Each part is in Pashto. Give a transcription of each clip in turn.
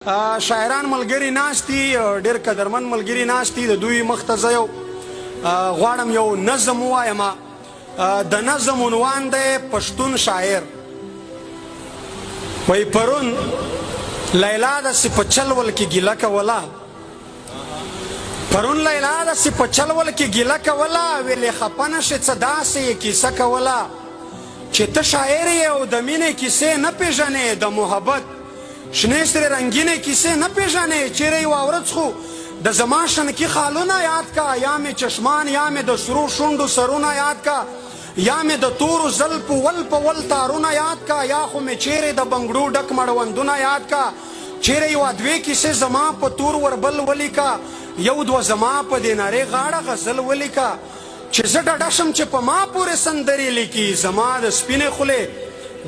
شاعران ملګری ناشتي ډېر قدرمن ملګری ناشتي د دوی مخ ته زه غواړم یو نظم ووایم. د نظم عنوان دی پښتون شاعر. وایي پرون لیلا داسې په چلول کې ګیله کوله، پرون لیلا داسې په چلول کې ګیله کوله، ویلې خفه نه شې څه داسې یې کیسه کوله چې ته شاعر یې او د مینې کیسې نه پېژنې، د محبت شنې سرې رنګینې کیسې نه پېژنې. چیرې یوه ورځ خو د زما شنکي خالونه یاد کا، یا مې چشمان یا مې د سرو شونډو سرونه یاد کا، یا مې د تورو زلفو ول په ول تارونه یاد کا، یا خو مې چیرې د بنګړو ډک مړوندونه یاد کا. چیرې یوه دوې کیسې زما په تور وربل ولیکه، یو دوه زما په دې نارې غاړه غزل ولیکه چې زه ډډه شم چې په ما پورې سندرې لیکي، زما د سپینې خولې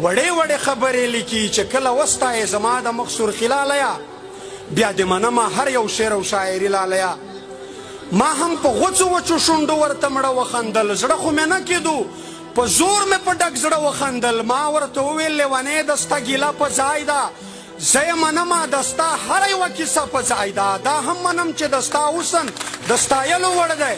وړې وړې خبرې لیکي چې کله وستایې زما د مخ سرخي لالیا، بیا دې منمه هر یو شعر او شاعري لالیا. ما هم په غوڅو وچو شونډو ورته مړه وخندل، زړه خو مې نه کېدو په زور مې په ډک زړه وخندل. ما ورته وویل لیونۍ د ستا ګیله په ځای ده، زه یې منمه د ستا هره یوه کیسه په ځای ده. دا هم منم چې د ستا حسن د ستایلو وړ دی،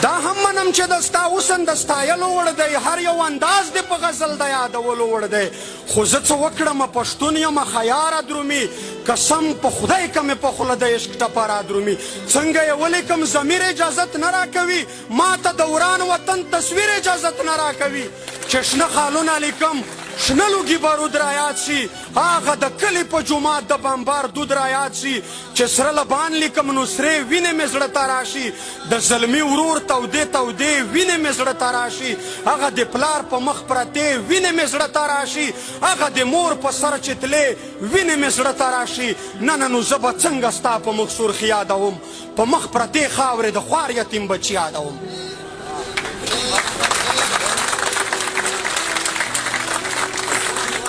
دا هم منم چې د ستا حسن د ستایلو وړ دی، هر یو انداز دې په غزل د یادولو وړ دی. خو زه څه وکړم پښتون یم خیاره درومي، قسم په خدای که مې په خوله د عشق ټپه را درومي. څنګه یې ولیکم ضمیر اجازت نه راکوي، ما ته د وران وطن تصویر اجازت نه راکوي چې شنه خالونه لیکم شنه لوګي بارود را یاد شي، هغه د کلي په جومات د بمبار دود را یاد شي چې سره لبان لیکم نو سرې وینې مې زړه ته راشي، د زلمي ورور تودې تودې وینې مې زړه ته راشي، هغه د پلار په مخ پرتې وینې مې زړه ته راشي، هغه د مور په سر چې تلې وینې مې زړه ته راشي. نه نه نو زه به څنګه ستا په مخ سرخي یادوم، په مخ پرتې خاورې د خوار یتیم بچي یادوم.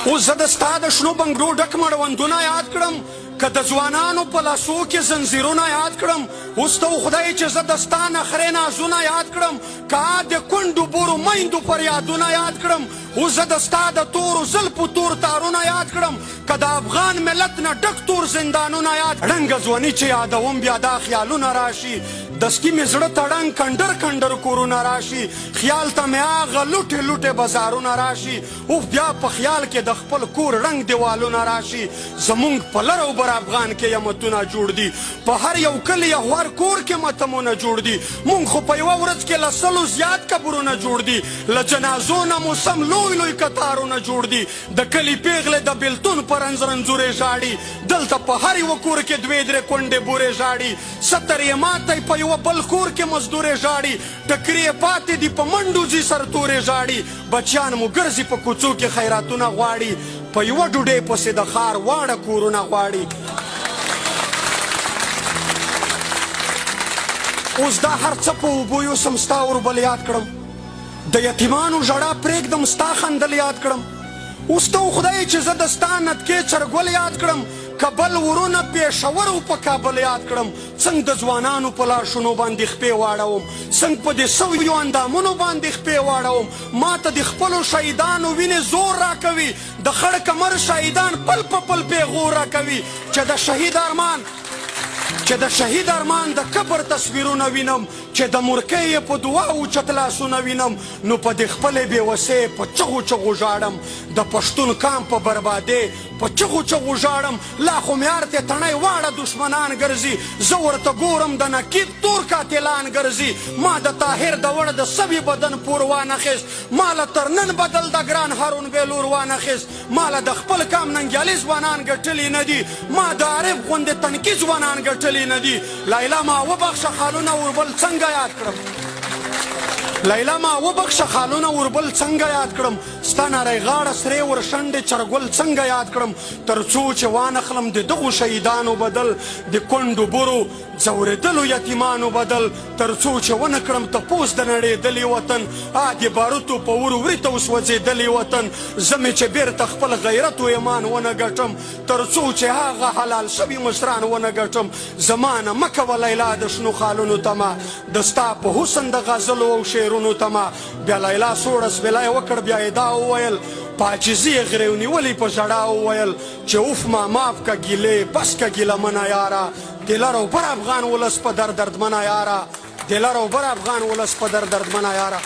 اوس زه د ستا د شنو بنګړو ډک مړوندونه یاد کړم، که د ځوانانو په لاسو کې زنځیرونه یاد کړم. اوس ته خدای چې زه د ستا نخرې نازونه یاد کړم، که د کونډو بورو میندو فریادونه یاد کړم. اوس زه د ستا د تورو زلفو تور تارونه یاد کړم، که د افغان ملت نه ډک تور زندانونه یاد. ړنګه ځواني چې یادوم بیا دا خیالونه راشي، دسکي مې زړه ته ړنګ کنډر کنډر کورونه راشي، خیال ته مې هغه لوټې لوټې بازارونه راشي. اوف بیا په خیال کې د خپل کور رنګ دیوالونه راشي. زمونږ په لر او بر افغان کې یمتونه جوړ دي، په هر یو کلي یو هر کور کې متمونه جوړ دي. مونږ خو په یوه ورځ کې له سلو زیات قبرونه جوړ دي، له جنازو نه مو سم لوی لوی کتارونه جوړ دي. د کلي پیغلې د بېلتون په رنځ رنځورې ژاړي، دلته په هر یوه کور کې دوې درې کونډې بورې ژاړي. ستر یې ماتی په یوه بل کور کې مزدورې ژاړي، ټکرې یې پاتې دي په منډو ځي سرتورې ژاړي. بچیان مو ګرځي په کوڅو کې خیراتونه غواړي، په یوه ډوډۍ پسې د ښار واړه کورونه غواړي. اوس دا هر څه په اوبو یوسم ستا اوربل یاد کړم، د یتیمانو ژړا پرېږدم ستا خندل یاد کړم. اوس ته خدای چې زه د ستا نتکې چرګل یاد کړم، کابل ورونه پېښور او په کابل یاد کړم. څنګه د ځوانانو په لاشونو باندې خپې واړوم، څنګه په دې سویو اندامونو باندې خپې واړوم. ما ته د خپلو شهیدانو وینې زور راکوي، د خړ کمر شهیدان پل په پل پیغور راکوي چې د شهید ارمان د قبر تصویرونه وینم، چې د مرکۍ په دعا اوچت لاسونه وینم. نو په دې خپلې بېوسۍ په چغو چغو ژاړم، د پښتون قام په بربادۍ په چغو چغو ژاړم. لا خو مې هر ته تڼۍ واړه دښمنان ګرځي، زه ورته ګورم د نقیب تور قاتلان ګرځي. ما د طاهر د وړ د سوي بدن پور وانخیست، ما له تر نن بدل د ګران هارون بېلور وانخیست. ما له د خپل قام ننګیالي ځوانان ګټلي نه دي، ما د عارف غوندې تنکي ځوانان ګټلي نه دي. لیلا ما وبخښه خالونه وربل څنګه یاد کړم، لیلا ما وبخښه خالونه وربل څنګه یاد کړم. ستا نری غاړه سرې ورشنډې چرګل څنګه یاد کړم، تر څو چې وانخلم د دغو شهیدانو بدل، د کونډو بورو ځورېدلو یتیمانو بدل. تر څو چې ونه کړم تپوس د نړېدلي وطن، د باروتو په ور وړي ته وسوځېدلي وطن. زه مې چې بیرته خپل غیرت و ایمان ونه ګټم، تر څو چې هغه حلال شوي مشران ونه ګټم. زما نه مه کوه لیلا د شنو خالونو تمه، د ستا په حسن د غزلو او شعرونو شاعرونو تما بیا لیلا سوړس ویلا یې وکړ بیا یې دا وویل په عاجزي یې غرې ونیولې په ژړا وویل چې اوف ما معاف که ګیلې بس که ګیله منه یاره دلر او بر افغان ولس په دردمنه یاره دلر او بر افغان ولس په دردمنه یاره